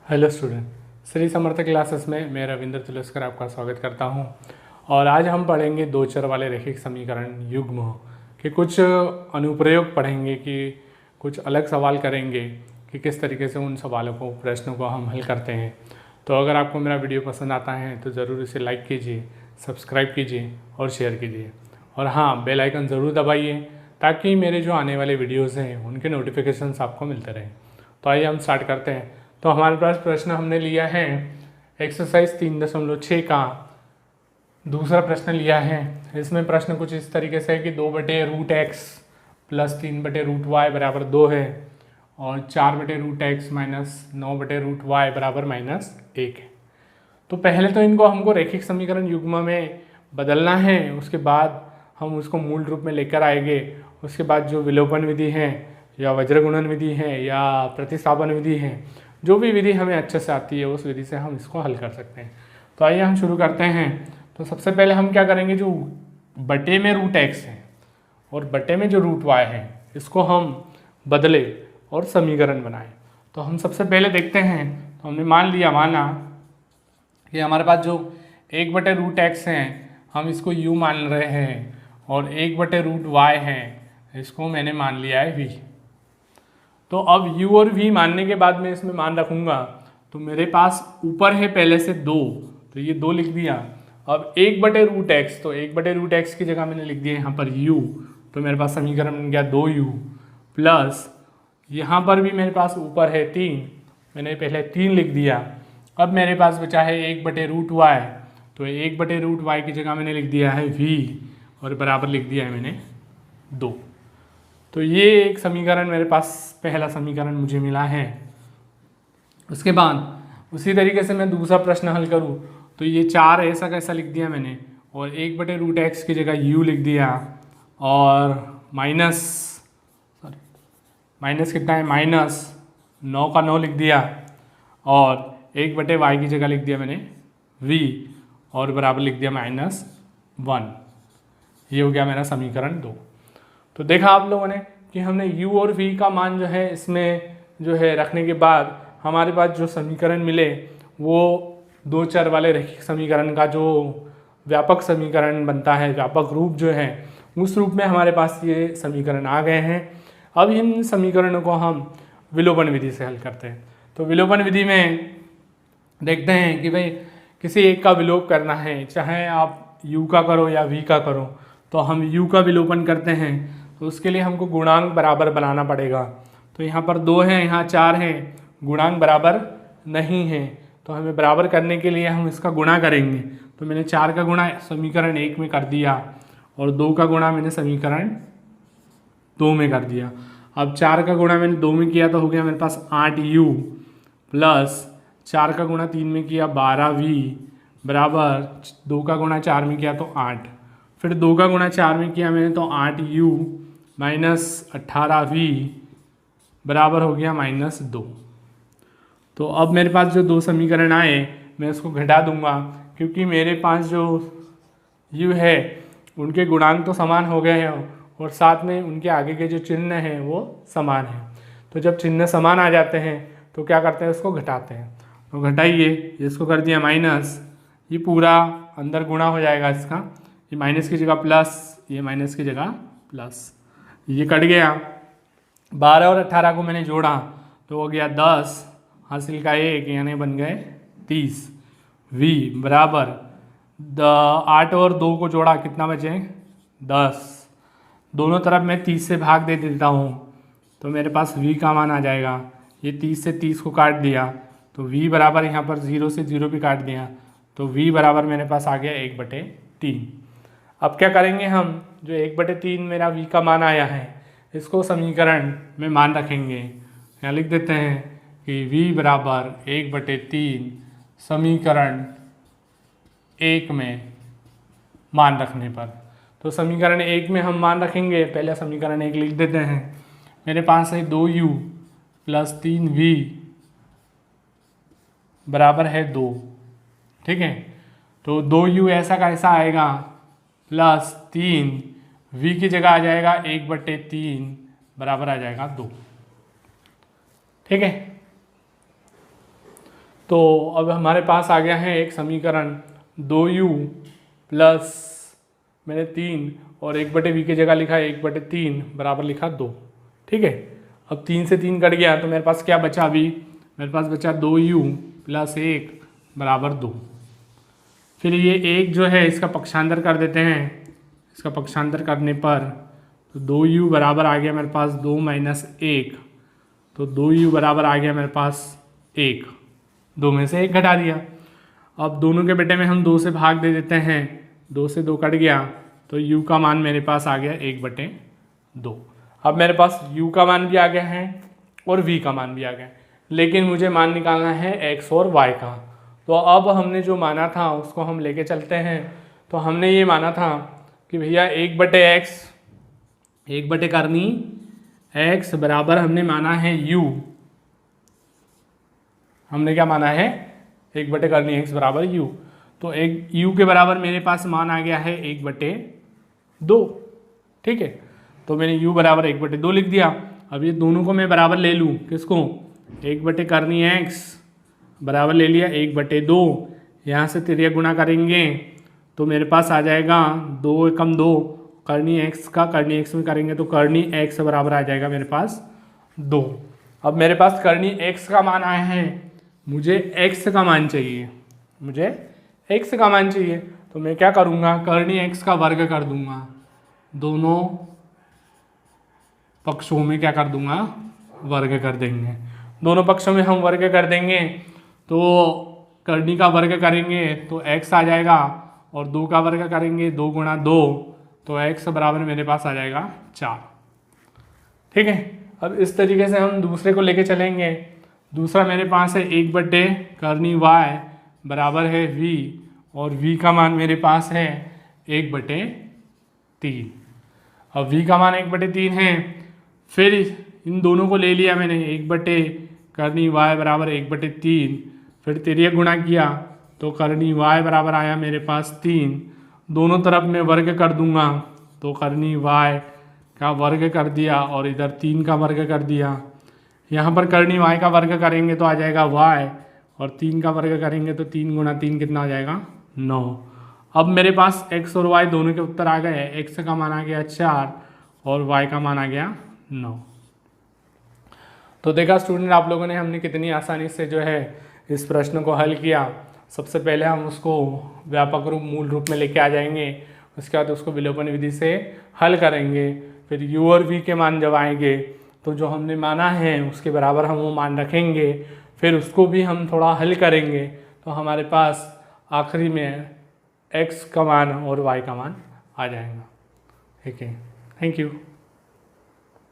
Hello student, Shri Samarth classes में मैं रविंद्र तुलस्कर आपका स्वागत करता हूं। और आज हम पढ़ेंगे दो चर वाले रैखिक समीकरण युग्म के कुछ अनुप्रयोग पढ़ेंगे कि कुछ अलग सवाल करेंगे कि किस तरीके से उन सवालों को प्रश्नों को हम हल करते हैं। तो अगर आपको मेरा वीडियो पसंद आता है तो ज़रूर इसे लाइक कीजिए, सब्सक्राइब कीजिए और शेयर कीजिए। और हाँ, बेल आइकन ज़रूर दबाइए ताकि मेरे जो आने वाले वीडियोज़ हैं उनके नोटिफिकेशंस आपको मिलते रहें। तो आइए हम स्टार्ट करते हैं। तो हमारे पास प्रश्न हमने लिया है एक्सरसाइज 3.6 का दूसरा प्रश्न लिया है। इसमें प्रश्न कुछ इस तरीके से है कि 2/√x प्लस 3/√y बराबर 2 है और 4/√x माइनस 9/√y बराबर -1 है। तो पहले तो इनको हमको रैखिक समीकरण युग्म में बदलना है, उसके बाद हम उसको मूल रूप में लेकर आएंगे। उसके बाद जो विलोपन विधि है या वज्रगुणन विधि है या प्रतिस्थापन विधि है, जो भी विधि हमें अच्छे से आती है उस विधि से हम इसको हल कर सकते हैं। तो आइए हम शुरू करते हैं। तो सबसे पहले हम क्या करेंगे, जो बटे में √x है और बटे में जो √y है इसको हम बदले और समीकरण बनाए। तो हम सबसे पहले देखते हैं। तो हमने माना कि हमारे पास जो 1/√x है हम इसको u मान रहे हैं और 1/√y है इसको मैंने मान लिया है v। तो अब u और v मानने के बाद मैं इसमें मान रखूँगा। तो मेरे पास ऊपर है पहले से 2, तो ये 2 लिख दिया। अब 1/√x, तो 1/√x की जगह मैंने लिख दिया यहाँ पर u। तो मेरे पास समीकरण बन गया 2u प्लस यहाँ पर भी मेरे पास ऊपर है 3, मैंने पहले 3 लिख दिया। अब मेरे पास बचा है 1/√y, तो 1/√y की जगह मैंने लिख दिया है v और बराबर लिख दिया है मैंने 2। तो ये एक समीकरण मेरे पास पहला समीकरण मुझे मिला है। उसके बाद उसी तरीके से मैं दूसरा प्रश्न हल करूँ तो ये 4 ऐसा कैसा लिख दिया मैंने और 1/√x की जगह u लिख दिया और माइनस कितना है, -9 का 9 लिख दिया और 1/y की जगह लिख दिया मैंने v और बराबर लिख दिया -1। ये हो गया मेरा समीकरण 2। तो देखा आप लोगों ने कि हमने u और v का मान जो है इसमें जो है रखने के बाद हमारे पास जो समीकरण मिले वो दो चर वाले रैखिक समीकरण का जो व्यापक समीकरण बनता है, व्यापक रूप जो है, उस रूप में हमारे पास ये समीकरण आ गए हैं। अब इन समीकरणों को हम विलोपन विधि से हल करते हैं। तो विलोपन विधि में देखते हैं कि भाई किसी एक का विलोप करना है, चाहे आप u का करो या v का करो। तो हम u का विलोपन करते हैं तो उसके लिए हमको गुणांक बराबर बनाना पड़ेगा। तो यहाँ पर 2 है, यहाँ 4 है, गुणांक बराबर नहीं है। तो हमें बराबर करने के लिए हम इसका गुणा करेंगे। तो मैंने 4 का गुणा समीकरण 1 में कर दिया और 2 का गुणा मैंने समीकरण 2 में कर दिया। अब 4 का गुणा मैंने 2 में किया तो हो गया मेरे पास 8u प्लस 4 का गुणा 3 में किया 12v बराबर 2 का गुणा 4 में किया तो 8, फिर 2 का गुणा 4 में किया मैंने तो 8u माइनस 18v बराबर हो गया -2। तो अब मेरे पास जो दो समीकरण आए मैं उसको घटा दूंगा, क्योंकि मेरे पास जो u है उनके गुणांक तो समान हो गए हैं और साथ में उनके आगे के जो चिन्ह हैं वो समान हैं। तो जब चिन्ह समान आ जाते हैं तो क्या करते हैं, उसको घटाते हैं। तो घटाइए, इसको कर दिया माइनस, ये पूरा अंदर गुणा हो जाएगा इसका, ये माइनस की जगह प्लस, ये माइनस की जगह प्लस, ये कट गया। 12 और 18 को मैंने जोड़ा तो हो गया 10, हासिल का 1 यानी बन गए 30। v बराबर 8 और 2 को जोड़ा कितना बचे 10, दोनों तरफ मैं 30 से भाग दे देता हूँ तो मेरे पास v का मान आ जाएगा। ये 30 से 30 को काट दिया तो v बराबर यहाँ पर 0 से 0 भी काट दिया तो v बराबर मेरे पास आ गया 1/3। अब क्या करेंगे हम, जो 1/3 मेरा v का मान आया है इसको समीकरण में मान रखेंगे। यहाँ लिख देते हैं कि v बराबर 1/3 समीकरण 1 में मान रखने पर। तो समीकरण 1 में हम मान रखेंगे, पहले समीकरण 1 लिख देते हैं। मेरे पास है 2u प्लस 3v बराबर है 2, ठीक है। तो 2u ऐसा का ऐसा आएगा प्लस 3v की जगह आ जाएगा 1/3 बराबर आ जाएगा 2, ठीक है। तो अब हमारे पास आ गया है एक समीकरण 2u प्लस मैंने 3 और 1/v की जगह लिखा 1/3 बराबर लिखा 2। ठीक है, अब 3 से 3 कट गया तो मेरे पास क्या बचा अभी, मेरे पास बचा 2u प्लस 1 बराबर 2। फिर ये एक जो है इसका पक्षांतर कर देते हैं, इसका पक्षांतर करने पर तो 2u बराबर आ गया मेरे पास 2 माइनस 1, तो 2u बराबर आ गया मेरे पास 1, 2 में से 1 घटा दिया। अब दोनों के बेटे में हम 2 से भाग दे देते हैं, 2 से 2 कट गया तो u का मान मेरे पास आ गया 1/2। अब मेरे पास u का मान भी आ गया है और v का मान भी आ गया, लेकिन मुझे मान निकालना है x और y का। तो अब हमने जो माना था उसको हम लेके चलते हैं। तो हमने ये माना था कि भैया 1/x 1/करनी x बराबर हमने माना है u, हमने क्या माना है 1/करनी x बराबर u। तो एक u के बराबर मेरे पास मान आ गया है 1/2। ठीक है, तो मैंने u बराबर 1/2 लिख दिया। अब ये दोनों को मैं बराबर ले लूँ, किसको, 1/करनी x बराबर ले लिया 1/2, यहाँ से तिर्यक गुणा करेंगे तो मेरे पास आ जाएगा 2 एकम 2, करनी x का करनी x में करेंगे तो करनी x बराबर आ जाएगा मेरे पास 2। अब मेरे पास करनी x का मान आया है, मुझे x का मान चाहिए, मुझे x का मान चाहिए, तो मैं क्या करूँगा, करनी x का वर्ग कर दूंगा, दोनों पक्षों में क्या कर दूंगा, वर्ग कर देंगे। दोनों पक्षों में हम वर्ग कर देंगे तो करनी का वर्ग करेंगे तो x आ जाएगा और 2 का वर्ग करेंगे 2 गुणा 2, तो x बराबर मेरे पास आ जाएगा 4। ठीक है, अब इस तरीके से हम दूसरे को लेके चलेंगे। दूसरा मेरे पास है 1/करनी y बराबर है v और v का मान मेरे पास है 1/3। अब v का मान 1/3 है, फिर इन दोनों को ले लिया मैंने, 1/करनी y बराबर 1/3, फिर तिर्यक गुणा किया तो करनी y बराबर आया मेरे पास 3, दोनों तरफ मैं वर्ग कर दूंगा तो करनी y का वर्ग कर दिया और इधर 3 का वर्ग कर दिया। यहाँ पर करनी y का वर्ग करेंगे तो आ जाएगा y और 3 का वर्ग करेंगे तो 3 गुणा 3 कितना आ जाएगा, 9। अब मेरे पास x और y दोनों के उत्तर आ गए, x का मान आ गया 4 और y का मान आ गया 9। तो देखा स्टूडेंट आप लोगों ने, हमने कितनी आसानी से जो है इस प्रश्न को हल किया। सबसे पहले हम उसको व्यापक रूप मूल रूप में लेके आ जाएंगे, उसके बाद उसको विलोपन विधि से हल करेंगे। फिर u और v के मान जब आएंगे तो जो हमने माना है उसके बराबर हम वो मान रखेंगे, फिर उसको भी हम थोड़ा हल करेंगे तो हमारे पास आखिरी में x का मान और y का मान आ जाएगा। ठीक है, थैंक यू।